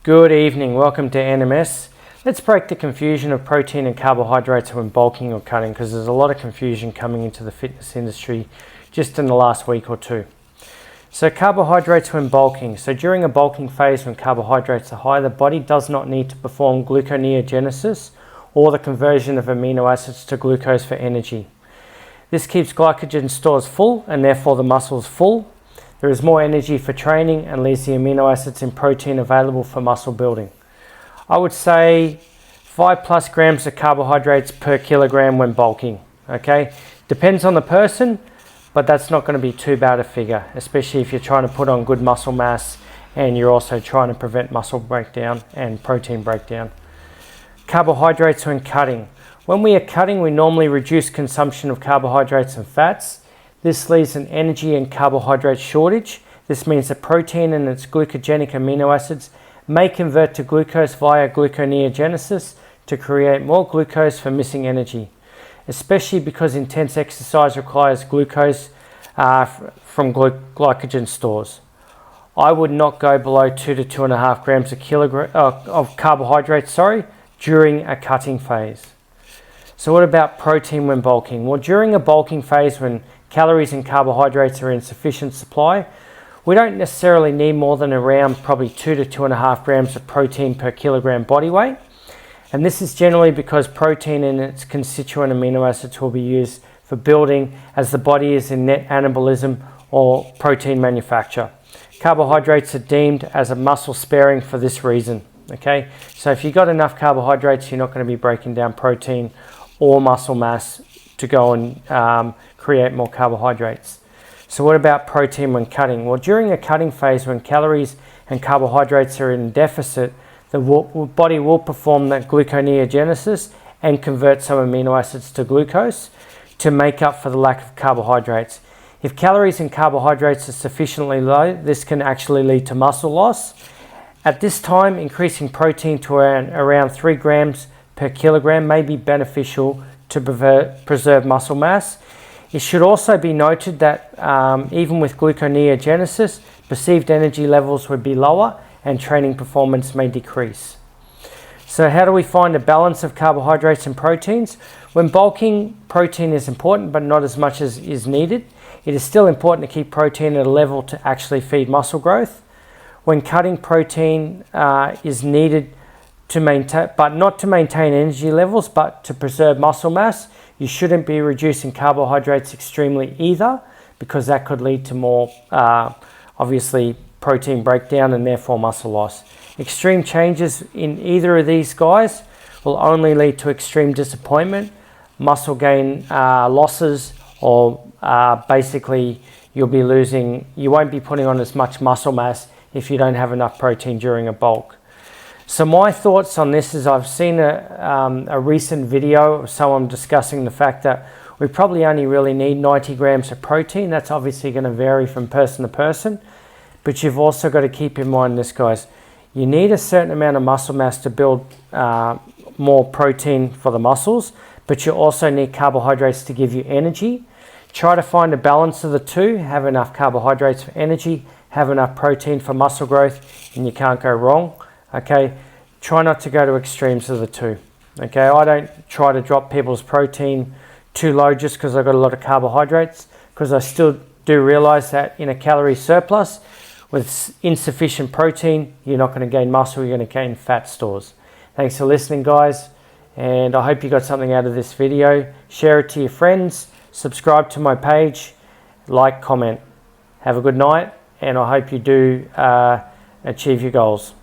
Good evening, welcome to NMS. Let's break the confusion of protein and carbohydrates when bulking or cutting, because there's a lot of confusion coming into the fitness industry just in the last week or two. So carbohydrates when bulking. So during a bulking phase when carbohydrates are high, the body does not need to perform gluconeogenesis or the conversion of amino acids to glucose for energy. This keeps glycogen stores full and therefore the muscles full. There is more energy for training and leaves the amino acids in protein available for muscle building. I would say 5+ grams of carbohydrates per kilogram when bulking. Okay, depends on the person, but that's not going to be too bad a figure, especially if you're trying to put on good muscle mass and you're also trying to prevent muscle breakdown and protein breakdown. Carbohydrates when cutting. When we are cutting, we normally reduce consumption of carbohydrates and fats. This leaves an energy and carbohydrate shortage. This means that protein and its glucogenic amino acids may convert to glucose via gluconeogenesis to create more glucose for missing energy, especially because intense exercise requires glucose from glycogen stores. I would not go below 2 to 2.5 grams of carbohydrates during a cutting phase. So what about protein when bulking? Well, during a bulking phase when calories and carbohydrates are in sufficient supply, we don't necessarily need more than around probably 2 to 2.5 grams of protein per kilogram body weight. And this is generally because protein and its constituent amino acids will be used for building as the body is in net anabolism or protein manufacture. Carbohydrates are deemed as a muscle sparing for this reason. Okay, so if you've got enough carbohydrates, you're not going to be breaking down protein or muscle mass to go and create more carbohydrates. So what about protein when cutting? Well, during a cutting phase when calories and carbohydrates are in deficit, the body will perform that gluconeogenesis and convert some amino acids to glucose to make up for the lack of carbohydrates. If calories and carbohydrates are sufficiently low, this can actually lead to muscle loss. At this time, increasing protein to around 3 grams per kilogram may be beneficial to preserve muscle mass. It should also be noted that even with gluconeogenesis, perceived energy levels would be lower and training performance may decrease. So how do we find a balance of carbohydrates and proteins? When bulking, protein is important, but not as much as is needed. It is still important to keep protein at a level to actually feed muscle growth. When cutting, protein is needed to maintain, but not to maintain energy levels, but to preserve muscle mass. You shouldn't be reducing carbohydrates extremely either, because that could lead to more, obviously, protein breakdown and therefore muscle loss. Extreme changes in either of these guys will only lead to extreme disappointment, muscle gain losses, or basically you won't be putting on as much muscle mass if you don't have enough protein during a bulk. So my thoughts on this is I've seen a recent video of someone discussing the fact that we probably only really need 90 grams of protein. That's obviously going to vary from person to person, but you've also got to keep in mind this, guys. You need a certain amount of muscle mass to build more protein for the muscles, but you also need carbohydrates to give you energy. Try to find a balance of the two. Have enough carbohydrates for energy, have enough protein for muscle growth, and you can't go wrong. Okay, try not to go to extremes of the two. Okay, I don't try to drop people's protein too low just because I've got a lot of carbohydrates, because I still do realize that in a calorie surplus with insufficient protein, you're not going to gain muscle, you're going to gain fat stores. Thanks for listening, guys, and I hope you got something out of this video. Share it to your friends, subscribe to my page, like, comment. Have a good night, and I hope you do achieve your goals.